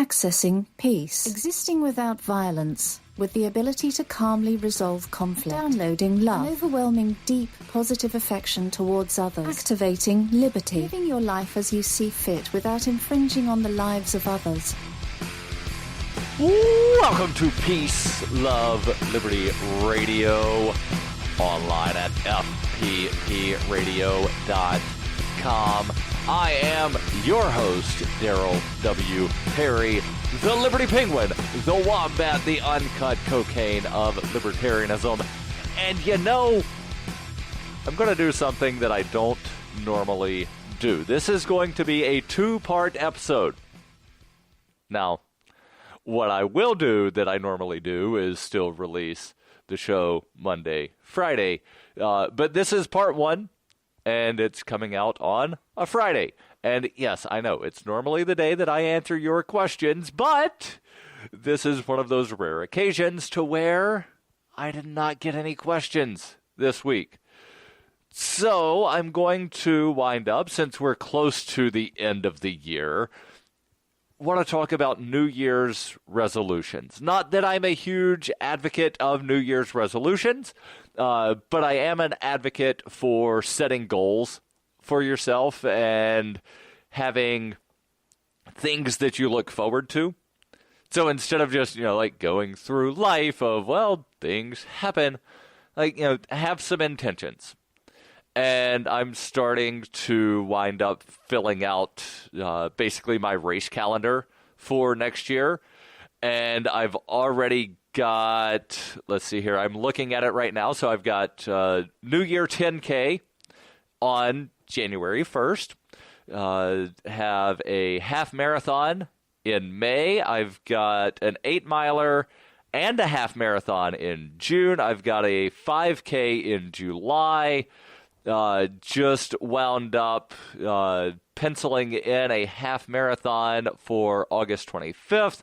Accessing peace. Existing without violence, with the ability to calmly resolve conflict. Downloading love. An overwhelming, deep, positive affection towards others. Activating liberty. Living your life as you see fit without infringing on the lives of others. Welcome to Peace, Love, Liberty Radio, online at fppradio.com. I am your host, Darryl W. Perry, the Liberty Penguin, the Wombat, the uncut cocaine of libertarianism. And you know, I'm going to do something that I don't normally do. This is going to be a two-part episode. Now, what I will do that I normally do is still release the show Monday, Friday. But this is part one, and it's coming out on a Friday. And yes, I know, it's normally the day that I answer your questions, but this is one of those rare occasions to where I did not get any questions this week. So I'm going to wind up, since we're close to the end of the year, want to talk about New Year's resolutions. Not that I'm a huge advocate of New Year's resolutions, but I am an advocate for setting goals for yourself and having things that you look forward to. So instead of just, like going through life of, well, things happen, have some intentions. And I'm starting to wind up filling out basically my race calendar for next year. And I've already got, let's see here, I'm looking at it right now. So I've got New Year 10K on January 1st. Have a half marathon in May. I've got an 8-miler and a half marathon in June. I've got a 5K in July. Just wound up penciling in a half marathon for August 25th.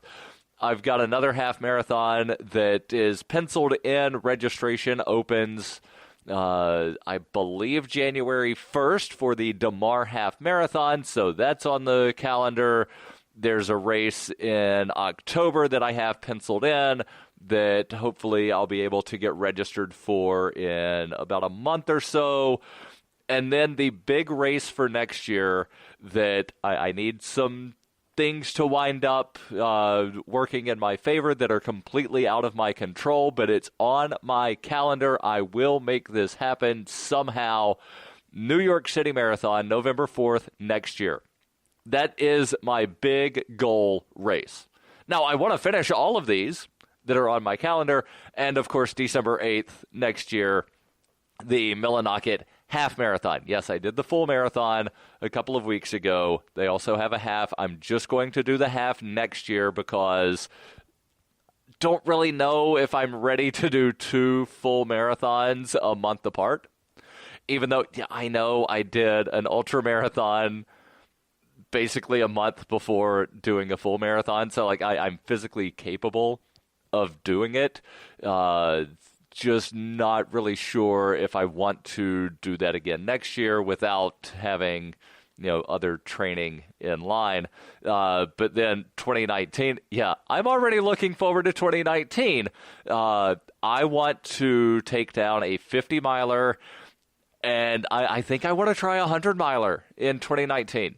I've got another half marathon that is penciled in. Registration opens, I believe, January 1st for the DeMar Half Marathon, so that's on the calendar. There's a race in October that I have penciled in that hopefully I'll be able to get registered for in about a month or so. And then the big race for next year that I need some things to wind up working in my favor that are completely out of my control, but it's on my calendar. I will make this happen somehow. New York City Marathon, November 4th next year. That is my big goal race. Now, I want to finish all of these that are on my calendar, and of course, December 8th next year, the Millinocket Half Marathon. Yes, I did the full marathon a couple of weeks ago. They also have a half. I'm just going to do the half next year because don't really know if I'm ready to do two full marathons a month apart. Even though I know I did an ultra marathon basically a month before doing a full marathon. So I'm physically capable of doing it. Just not really sure if I want to do that again next year without having, other training in line. But then 2019, I'm already looking forward to 2019. I want to take down a 50-miler, and I think I want to try a 100-miler in 2019.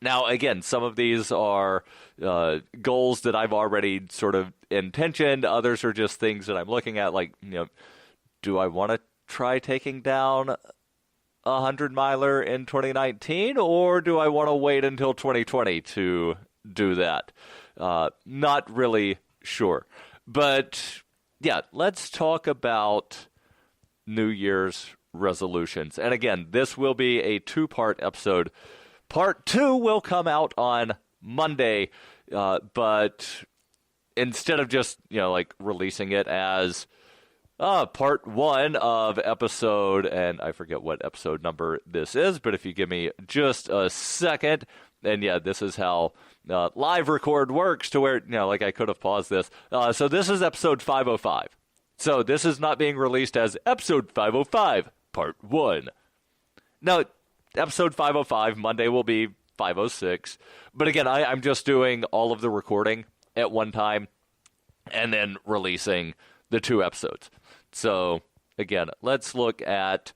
Now, again, some of these are goals that I've already sort of intentioned. Others are just things that I'm looking at, do I want to try taking down a 100-miler in 2019, or do I want to wait until 2020 to do that? Not really sure. But, let's talk about New Year's resolutions. And again, this will be a two-part episode. Part 2 will come out on Monday, but instead of just, releasing it as part 1 of episode, and I forget what episode number this is, but if you give me just a second, and this is how live record works to where, I could have paused this. So this is episode 505. So this is not being released as episode 505, part 1. Now, episode 505, Monday will be 5:06. But again, I'm just doing all of the recording at one time and then releasing the 2 episodes. So again, let's look at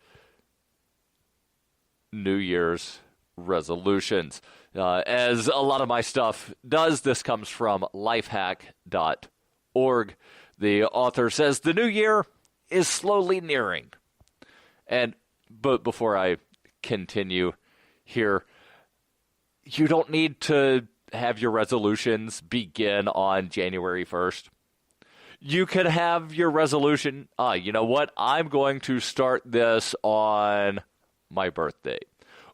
New Year's resolutions. As a lot of my stuff does, this comes from lifehack.org. The author says the new year is slowly nearing. But before I continue here, you don't need to have your resolutions begin on January 1st. You could have your resolution, you know what, I'm going to start this on my birthday.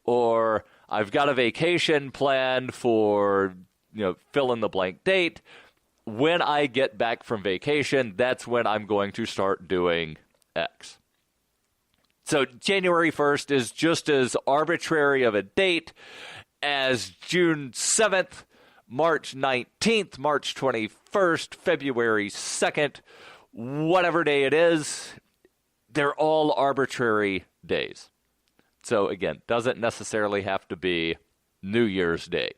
Or I've got a vacation planned for, fill in the blank date. When I get back from vacation, that's when I'm going to start doing X. So January 1st is just as arbitrary of a date as June 7th, March 19th, March 21st, February 2nd, whatever day it is, they're all arbitrary days. So again, doesn't necessarily have to be New Year's Day.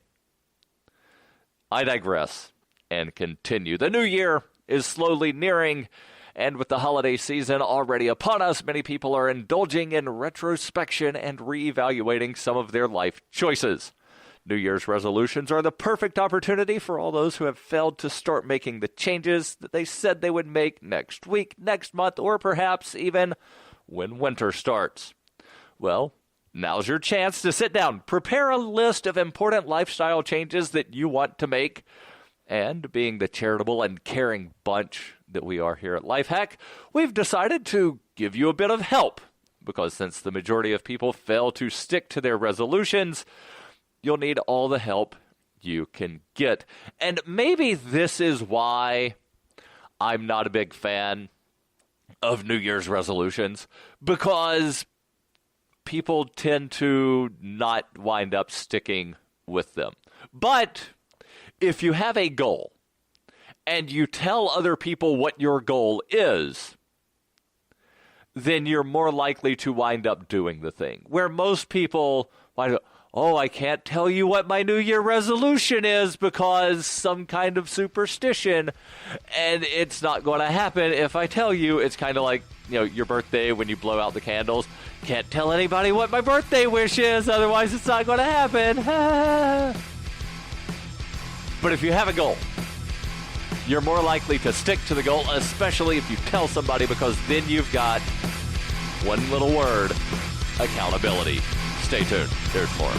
I digress and continue. The new year is slowly nearing, and with the holiday season already upon us, many people are indulging in retrospection and reevaluating some of their life choices. New Year's resolutions are the perfect opportunity for all those who have failed to start making the changes that they said they would make next week, next month, or perhaps even when winter starts. Well, now's your chance to sit down, prepare a list of important lifestyle changes that you want to make, and being the charitable and caring bunch that we are here at Lifehack, we've decided to give you a bit of help, because since the majority of people fail to stick to their resolutions, you'll need all the help you can get. And maybe this is why I'm not a big fan of New Year's resolutions, because people tend to not wind up sticking with them. But if you have a goal and you tell other people what your goal is, then you're more likely to wind up doing the thing. Where most people wind up, I can't tell you what my New Year resolution is because some kind of superstition, and it's not going to happen if I tell you. It's kind of like, your birthday when you blow out the candles. Can't tell anybody what my birthday wish is, otherwise it's not going to happen. But if you have a goal, you're more likely to stick to the goal, especially if you tell somebody, because then you've got one little word: accountability. Stay tuned. There's more.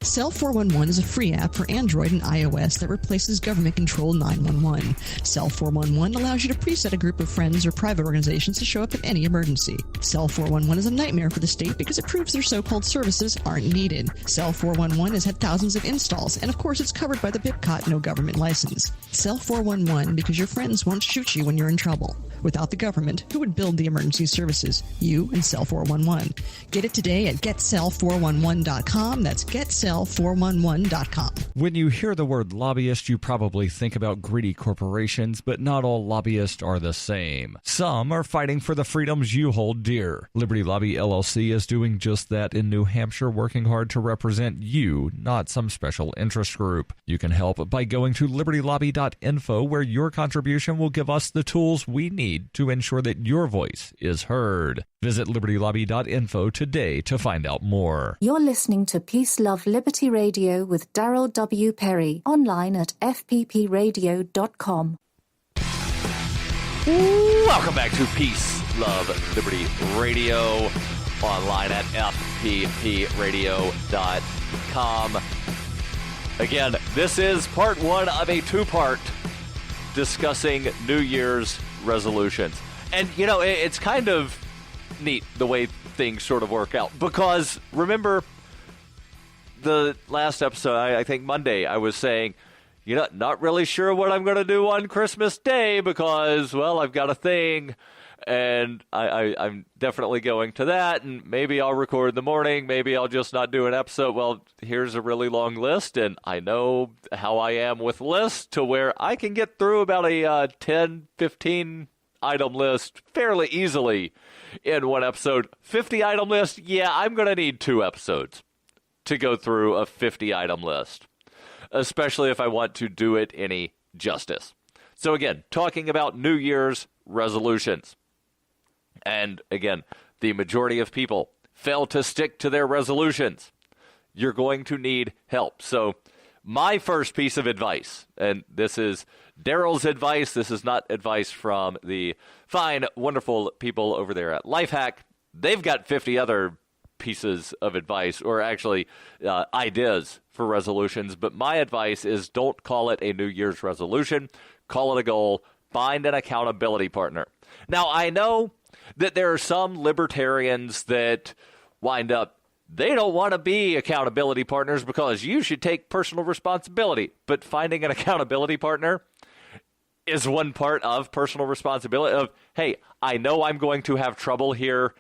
Cell 411 is a free app for Android and iOS that replaces government-controlled 911. Cell 411 allows you to preset a group of friends or private organizations to show up in any emergency. Cell 411 is a nightmare for the state because it proves their so-called services aren't needed. Cell 411 has had thousands of installs, and of course it's covered by the BIPCOT no government license. Cell 411 because your friends won't shoot you when you're in trouble. Without the government, who would build the emergency services? You and Cell 411. Get it today at getcell411.com. That's getcell411.com. When you hear the word lobbyist, you probably think about greedy corporations, but not all lobbyists are the same. Some are fighting for the freedoms you hold dear. Liberty Lobby LLC is doing just that in New Hampshire, working hard to represent you, not some special interest group. You can help by going to libertylobby.info, where your contribution will give us the tools we need to ensure that your voice is heard. Visit libertylobby.info today to find out more. You're listening to Peace, Love, Liberty Radio with Darryl W. Perry, online at fppradio.com. Welcome back to Peace, Love, Liberty Radio, online at fppradio.com. Again, this is part one of a two-part discussing New Year's resolutions. And, it's kind of neat the way things sort of work out. Because, remember, the last episode, I think Monday, I was saying, not really sure what I'm going to do on Christmas Day because, I've got a thing. And I'm definitely going to that, and maybe I'll record in the morning, maybe I'll just not do an episode. Well, here's a really long list, and I know how I am with lists to where I can get through about a 10, 15 item list fairly easily in one episode. 50 item list, yeah, I'm going to need 2 episodes. to go through a 50-item list, especially if I want to do it any justice. So again, talking about New Year's resolutions. And again, the majority of people fail to stick to their resolutions. You're going to need help. So my first piece of advice, and this is Darryl's advice, this is not advice from the fine, wonderful people over there at Lifehack. They've got 50 other pieces of advice, or actually ideas for resolutions, but my advice is don't call it a New Year's resolution, call it a goal, find an accountability partner. Now, I know that there are some libertarians that wind up, they don't want to be accountability partners because you should take personal responsibility, but finding an accountability partner is one part of personal responsibility of, hey, I know I'm going to have trouble here.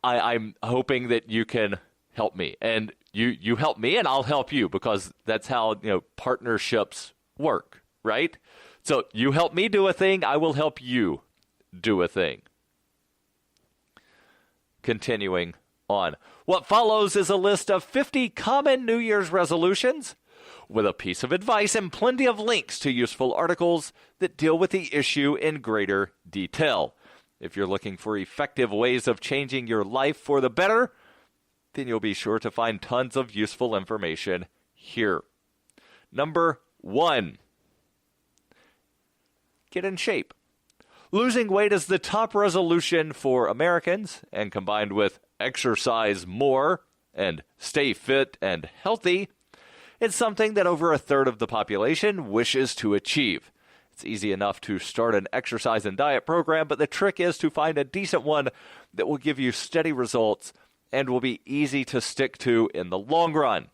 I'm hoping that you can help me, and you help me and I'll help you, because that's how, partnerships work, right? So you help me do a thing, I will help you do a thing. Continuing on. What follows is a list of 50 common New Year's resolutions with a piece of advice and plenty of links to useful articles that deal with the issue in greater detail. If you're looking for effective ways of changing your life for the better, then you'll be sure to find tons of useful information here. Number 1, get in shape. Losing weight is the top resolution for Americans, and combined with exercise more and stay fit and healthy, it's something that over a third of the population wishes to achieve. It's easy enough to start an exercise and diet program, but the trick is to find a decent one that will give you steady results and will be easy to stick to in the long run.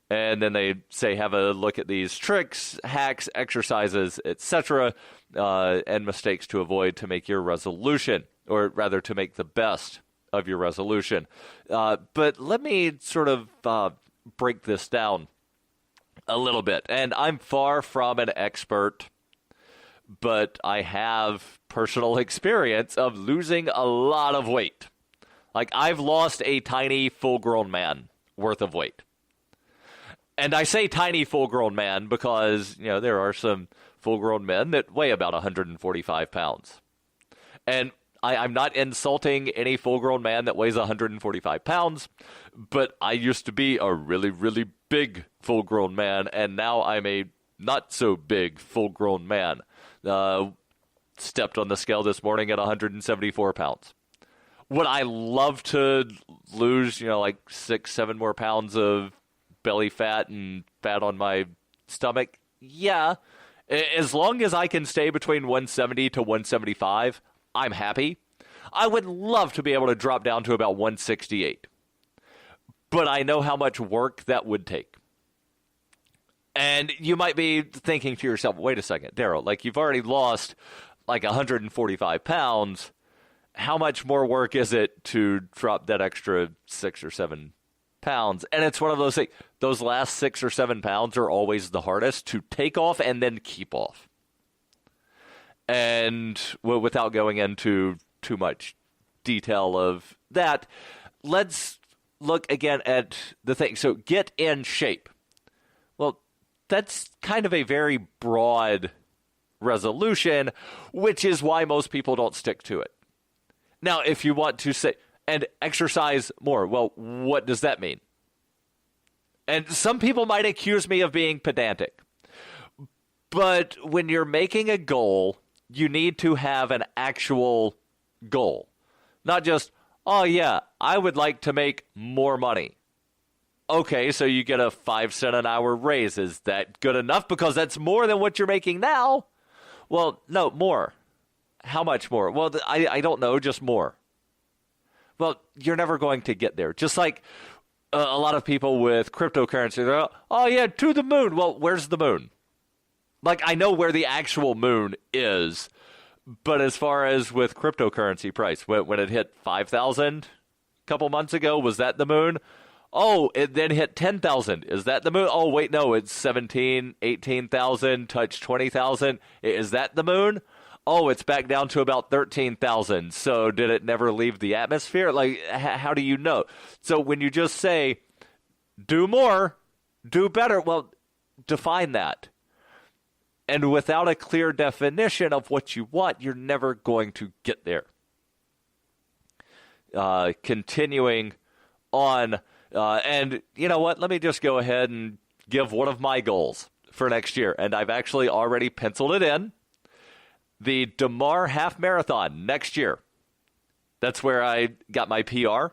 And then they say have a look at these tricks, hacks, exercises, etc., and mistakes to avoid to make your resolution, or rather to make the best of your resolution. But let me sort of break this down a little bit. And I'm far from an expert, but I have personal experience of losing a lot of weight. Like, I've lost a tiny full-grown man worth of weight. And I say tiny full-grown man because, there are some full-grown men that weigh about 145 pounds. And I'm not insulting any full-grown man that weighs 145 pounds, but I used to be a really, really big full-grown man, and now I'm a not-so-big full-grown man. Stepped on the scale this morning at 174 pounds. Would I love to lose, like 6-7 more pounds of belly fat and fat on my stomach? Yeah. As long as I can stay between 170 to 175, I'm happy. I would love to be able to drop down to about 168. But I know how much work that would take. And you might be thinking to yourself, wait a second, Darryl, like you've already lost like 145 pounds. How much more work is it to drop that extra 6 or 7 pounds? And it's one of those things, those last 6 or 7 pounds are always the hardest to take off and then keep off. And without going into too much detail of that, let's look again at the thing. So get in shape. Well, that's kind of a very broad resolution, which is why most people don't stick to it. Now, if you want to say, and exercise more, well, what does that mean? And some people might accuse me of being pedantic. But when you're making a goal, you need to have an actual goal. Not just, oh yeah, I would like to make more money. Okay, so you get a 5-cent an hour raise. Is that good enough? Because that's more than what you're making now. Well, no, more. How much more? Well, I don't know, just more. Well, you're never going to get there. Just like a lot of people with cryptocurrency, they're like, oh yeah, to the moon. Well, where's the moon? Like, I know where the actual moon is, but as far as with cryptocurrency price, when it hit 5,000 a couple months ago, was that the moon? Oh, it then hit 10,000. Is that the moon? Oh, wait, no, it's 17, 18,000, touched 20,000. Is that the moon? oh, it's back down to about 13,000. So did it never leave the atmosphere? Like, how do you know? So when you just say, do more, do better, well, define that. And without a clear definition of what you want, you're never going to get there. Continuing on, and you know what? Let me just go ahead and give one of my goals for next year. And I've actually already penciled it in. The DeMar Half Marathon next year. That's where I got my PR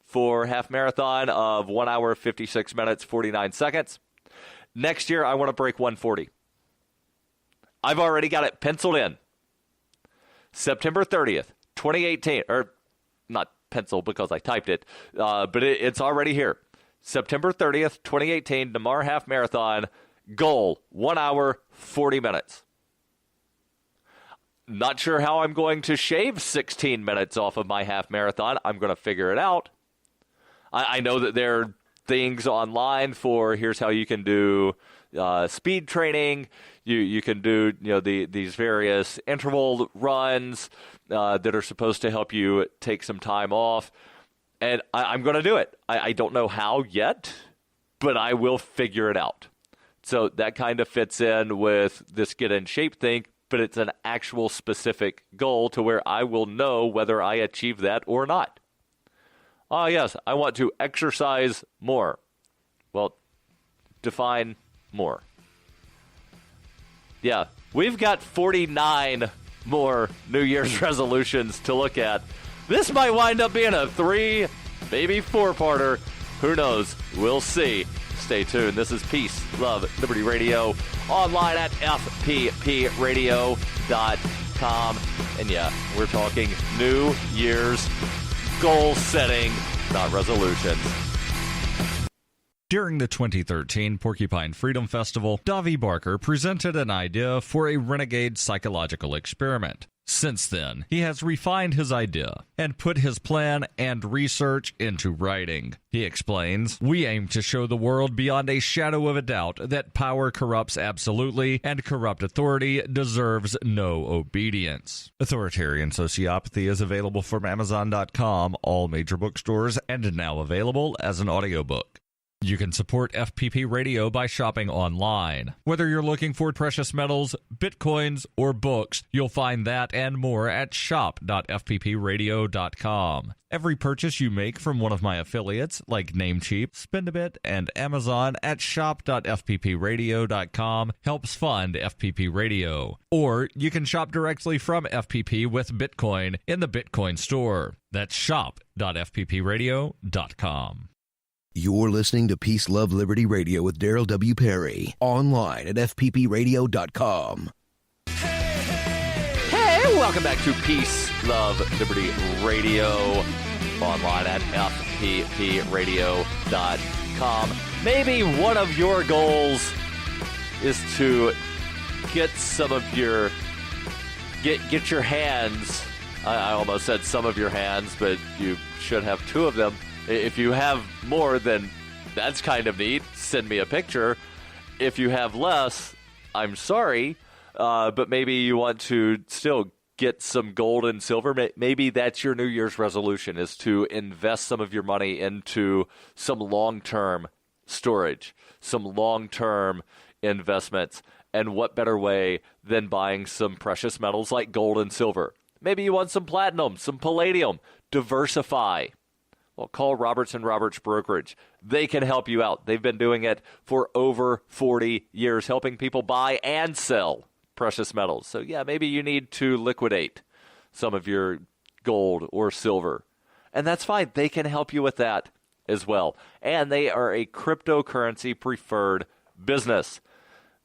for half marathon of 1 hour, 56 minutes, 49 seconds. Next year, I want to break 140. I've already got it penciled in. September 30th, 2018, or not pencil because I typed it, but it's already here. September 30th, 2018, DeMar Half Marathon, goal, 1 hour, 40 minutes. Not sure how I'm going to shave 16 minutes off of my half marathon. I'm going to figure it out. I know that there are things online for here's how you can do speed training. You can do these various interval runs that are supposed to help you take some time off. And I'm going to do it. I don't know how yet, but I will figure it out. So that kind of fits in with this get in shape thing, but it's an actual specific goal to where I will know whether I achieve that or not. Yes, I want to exercise more. Well, define more. Yeah, we've got 49 more New Year's resolutions to look at. This might wind up being a 3, maybe 4-parter. Who knows? We'll see. Stay tuned. This is Peace, Love, Liberty Radio, online at fppradio.com. And yeah, we're talking New Year's goal setting, not resolutions. During the 2013 Porcupine Freedom Festival, Davi Barker presented an idea for a renegade psychological experiment. Since then, he has refined his idea and put his plan and research into writing. He explains, "We aim to show the world beyond a shadow of a doubt that power corrupts absolutely and corrupt authority deserves no obedience." Authoritarian Sociopathy is available from Amazon.com, all major bookstores, and now available as an audiobook. You can support FPP Radio by shopping online. Whether you're looking for precious metals, bitcoins, or books, you'll find that and more at shop.fppradio.com. Every purchase you make from one of my affiliates, like Namecheap, Spendabit, and Amazon at shop.fppradio.com helps fund FPP Radio. Or you can shop directly from FPP with Bitcoin in the Bitcoin store. That's shop.fppradio.com. You're listening to Peace, Love, Liberty Radio with Darryl W. Perry, online at fppradio.com. Hey, welcome back to Peace, Love, Liberty Radio, online at fppradio.com. Maybe one of your goals is to get some of your, get your hands, I almost said some of your hands, but you should have two of them. If you have more, then that's kind of neat. Send me a picture. If you have less, I'm sorry, but maybe you want to still get some gold and silver. Maybe that's your New Year's resolution, is to invest some of your money into some long-term storage, some long-term investments. And what better way than buying some precious metals like gold and silver? Maybe you want some platinum, some palladium. Diversify. Well, call Roberts & Roberts Brokerage. They can help you out. They've been doing it for over 40 years, helping people buy and sell precious metals. So, yeah, maybe you need to liquidate some of your gold or silver. And that's fine. They can help you with that as well. And they are a cryptocurrency preferred business,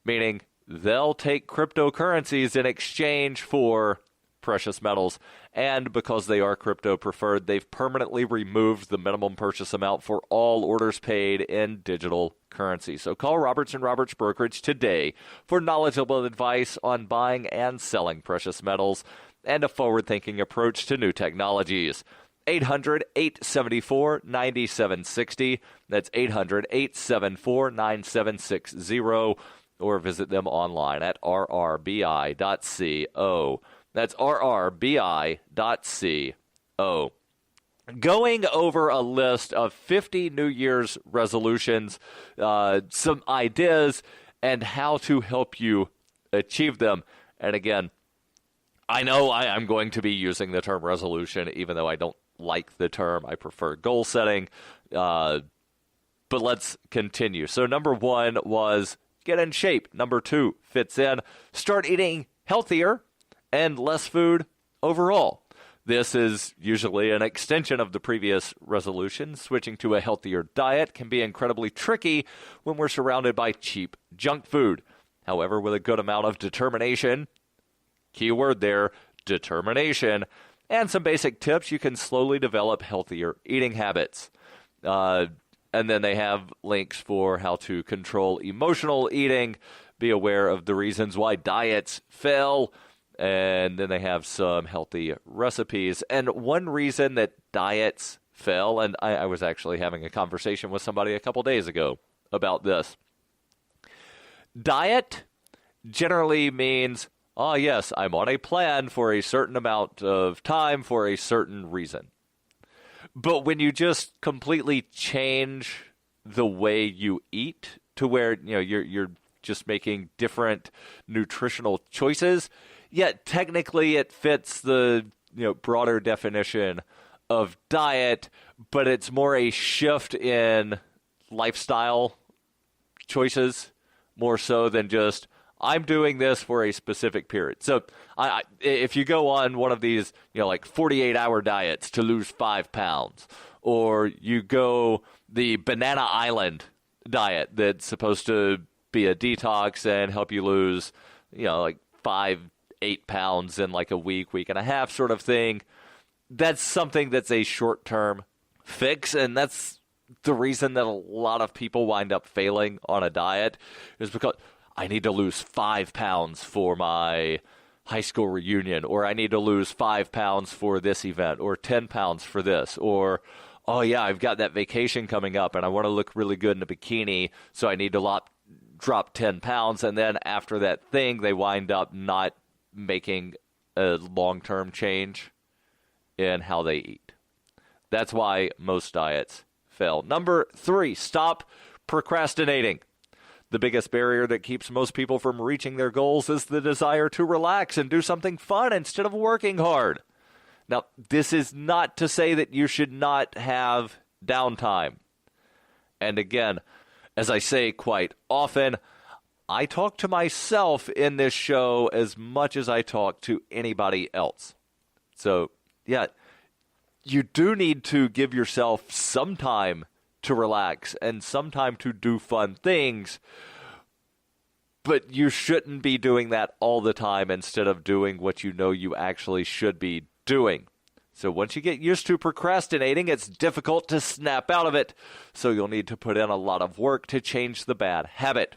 meaning they'll take cryptocurrencies in exchange for precious metals. And because they are crypto preferred, they've permanently removed the minimum purchase amount for all orders paid in digital currency. So call Roberts & Roberts Brokerage today for knowledgeable advice on buying and selling precious metals and a forward-thinking approach to new technologies. 800-874-9760. That's 800-874-9760. Or visit them online at rrbi.co. That's rrbi.co. Going over a list of 50 New Year's resolutions, some ideas, and how to help you achieve them. And again, I know I'm going to be using the term resolution, even though I don't like the term. I prefer goal setting. But let's continue. So number 1 was get in shape. Number 2 fits in. Start eating healthier and less food overall. This is usually an extension of the previous resolution. Switching to a healthier diet can be incredibly tricky when we're surrounded by cheap junk food. However, with a good amount of determination, keyword there, determination, and some basic tips, you can slowly develop healthier eating habits. And then they have links for how to control emotional eating, be aware of the reasons why diets fail, and then they have some healthy recipes. And one reason that diets fail, and I was actually having a conversation with somebody a couple days ago about this. Diet generally means, oh yes, I'm on a plan for a certain amount of time for a certain reason. But when you just completely change the way you eat to where you're just making different nutritional choices, yet technically it fits the broader definition of diet, but it's more a shift in lifestyle choices more so than just I'm doing this for a specific period. So if you go on one of these, like 48-hour diets to lose 5 pounds, or you go the Banana Island diet that's supposed to be a detox and help you lose, like 5-8 pounds in like a week and a half sort of thing, that's something that's a short-term fix, and that's the reason that a lot of people wind up failing on a diet is because I need to lose 5 pounds for my high school reunion, or I need to lose 5 pounds for this event, or 10 pounds for this, or, oh yeah, I've got that vacation coming up and I want to look really good in a bikini, so I need to drop 10 pounds. And then after that thing, they wind up not making a long-term change in how they eat. That's why most diets fail. Number 3, stop procrastinating. The biggest barrier that keeps most people from reaching their goals is the desire to relax and do something fun instead of working hard. Now, this is not to say that you should not have downtime. And again, as I say quite often, I talk to myself in this show as much as I talk to anybody else. So, yeah, you do need to give yourself some time to relax and some time to do fun things, but you shouldn't be doing that all the time instead of doing what you know you actually should be doing. So once you get used to procrastinating, it's difficult to snap out of it, so you'll need to put in a lot of work to change the bad habit.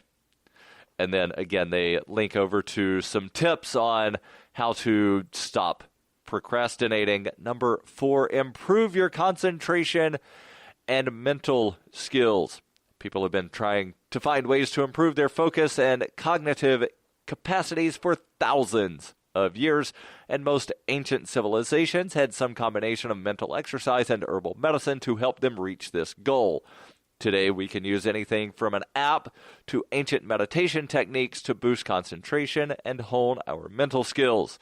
And then again, they link over to some tips on how to stop procrastinating. Number 4, improve your concentration and mental skills. People have been trying to find ways to improve their focus and cognitive capacities for thousands of years, and most ancient civilizations had some combination of mental exercise and herbal medicine to help them reach this goal. Today, we can use anything from an app to ancient meditation techniques to boost concentration and hone our mental skills.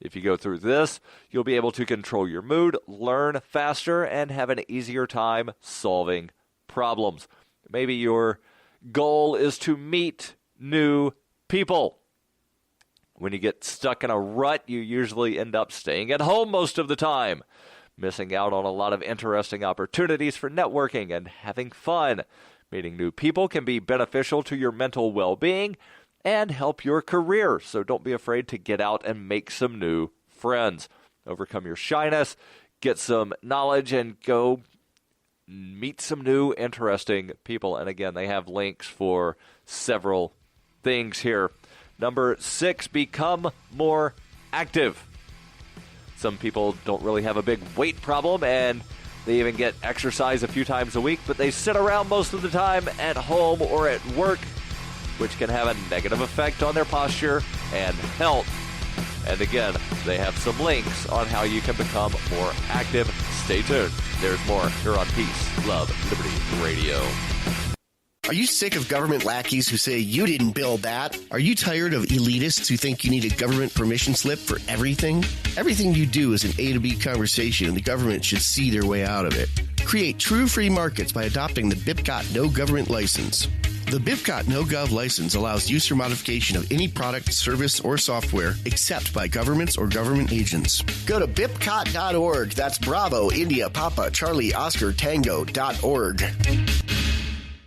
If you go through this, you'll be able to control your mood, learn faster, and have an easier time solving problems. Maybe your goal is to meet new people. When you get stuck in a rut, you usually end up staying at home most of the time, missing out on a lot of interesting opportunities for networking and having fun. Meeting new people can be beneficial to your mental well-being and help your career, so don't be afraid to get out and make some new friends. Overcome your shyness, get some knowledge, and go meet some new interesting people. And again, they have links for several things here. Number 6, become more active. Some people don't really have a big weight problem, and they even get exercise a few times a week, but they sit around most of the time at home or at work, which can have a negative effect on their posture and health. And again, they have some links on how you can become more active. Stay tuned. There's more here on Peace, Love, Liberty Radio. Are you sick of government lackeys who say you didn't build that? Are you tired of elitists who think you need a government permission slip for everything? Everything you do is an A to B conversation, and the government should see their way out of it. Create true free markets by adopting the BIPCOT No Government License. The BIPCOT No Gov license allows use or modification of any product, service, or software except by governments or government agents. Go to BIPCOT.org. That's Bravo, India, Papa, Charlie, Oscar, Tango.org.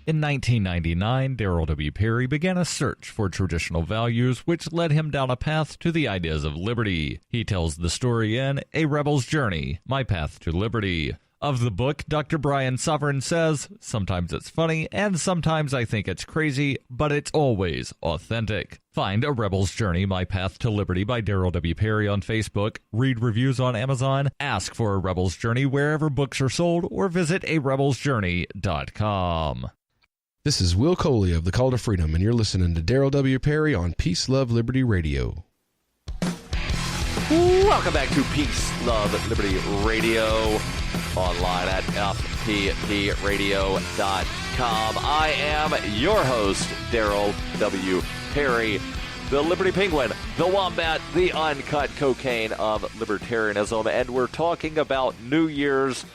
In 1999, Darryl W. Perry began a search for traditional values, which led him down a path to the ideas of liberty. He tells the story in A Rebel's Journey, My Path to Liberty. Of the book, Dr. Brian Sovereign says, sometimes it's funny, and sometimes I think it's crazy, but it's always authentic. Find A Rebel's Journey, My Path to Liberty by Darryl W. Perry on Facebook, read reviews on Amazon, ask for A Rebel's Journey wherever books are sold, or visit arebelsjourney.com. This is Will Coley of the Call to Freedom, and you're listening to Darryl W. Perry on Peace, Love, Liberty Radio. Welcome back to Peace, Love, Liberty Radio, online at fppradio.com. I am your host, Darryl W. Perry, the Liberty Penguin, the Wombat, the uncut cocaine of libertarianism, and we're talking about New Year's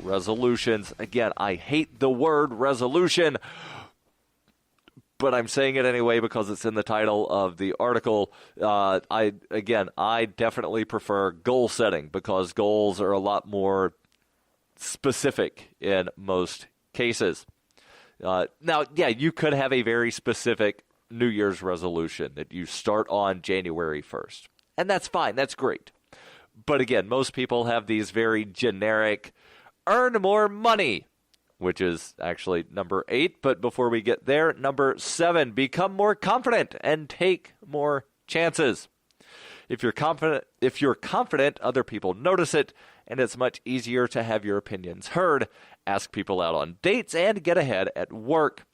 resolutions. Again, I hate the word resolution, but I'm saying it anyway because it's in the title of the article. I definitely prefer goal setting because goals are a lot more specific in most cases. You could have a very specific New Year's resolution that you start on January 1st, and that's fine. That's great. But again, most people have these very generic earn more money, which is actually number 8. But before we get there, number 7, become more confident and take more chances. If you're confident, other people notice it, and it's much easier to have your opinions heard, ask people out on dates, and get ahead at work.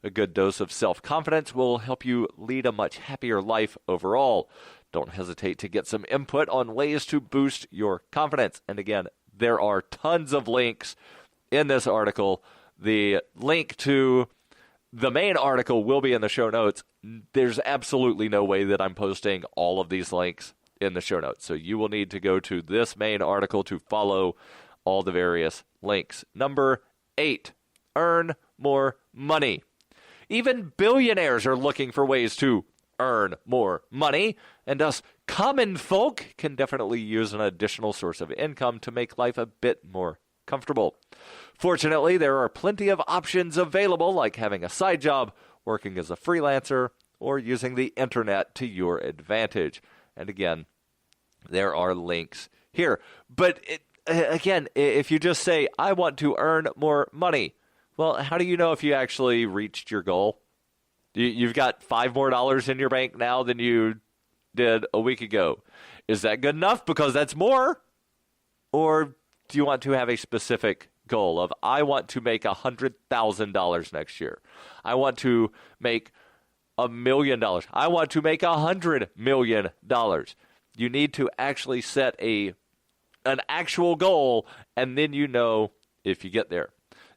A good dose of self-confidence will help you lead a much happier life overall. Don't hesitate to get some input on ways to boost your confidence. And again, there are tons of links in this article. The link to the main article will be in the show notes. There's absolutely no way that I'm posting all of these links in the show notes. So you will need to go to this main article to follow all the various links. Number 8, earn more money. Even billionaires are looking for ways to earn more money, and us common folk can definitely use an additional source of income to make life a bit more comfortable. Fortunately, there are plenty of options available, like having a side job, working as a freelancer, or using the internet to your advantage. And again, there are links here. But again, if you just say, I want to earn more money, well, how do you know if you actually reached your goal? You've got $5 more in your bank now than you did a week ago. Is that good enough? Because that's more. Or do you want to have a specific goal of, I want to make $100,000 next year. I want to make $1 million. I want to make $100 million. You need to actually set an actual goal, and then you know if you get there.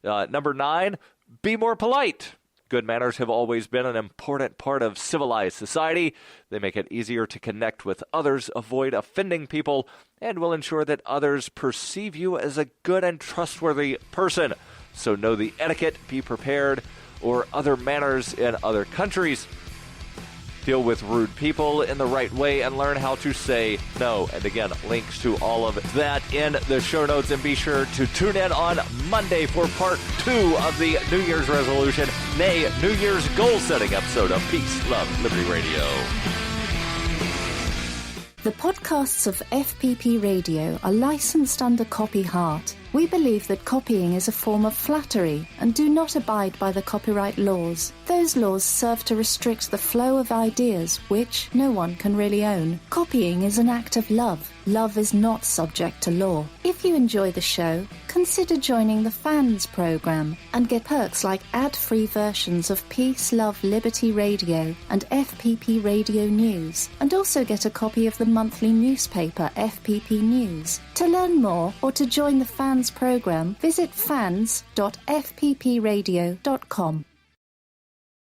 Number 9, be more polite. Good manners have always been an important part of civilized society. They make it easier to connect with others, avoid offending people, and will ensure that others perceive you as a good and trustworthy person. So know the etiquette, be prepared, or other manners in other countries. Deal with rude people in the right way and learn how to say no. And again, links to all of that in the show notes. And be sure to tune in on Monday for part 2 of the New Year's resolution, nay, New Year's goal-setting episode of Peace, Love, Liberty Radio. The podcasts of FPP Radio are licensed under Copy Heart, We believe that copying is a form of flattery and do not abide by the copyright laws. Those laws serve to restrict the flow of ideas which no one can really own. Copying is an act of love. Love is not subject to law. If you enjoy the show, consider joining the Fans program and get perks like ad-free versions of Peace, Love, Liberty Radio and FPP Radio News, and also get a copy of the monthly newspaper FPP News. To learn more or to join the Fans program, visit fans.fppradio.com.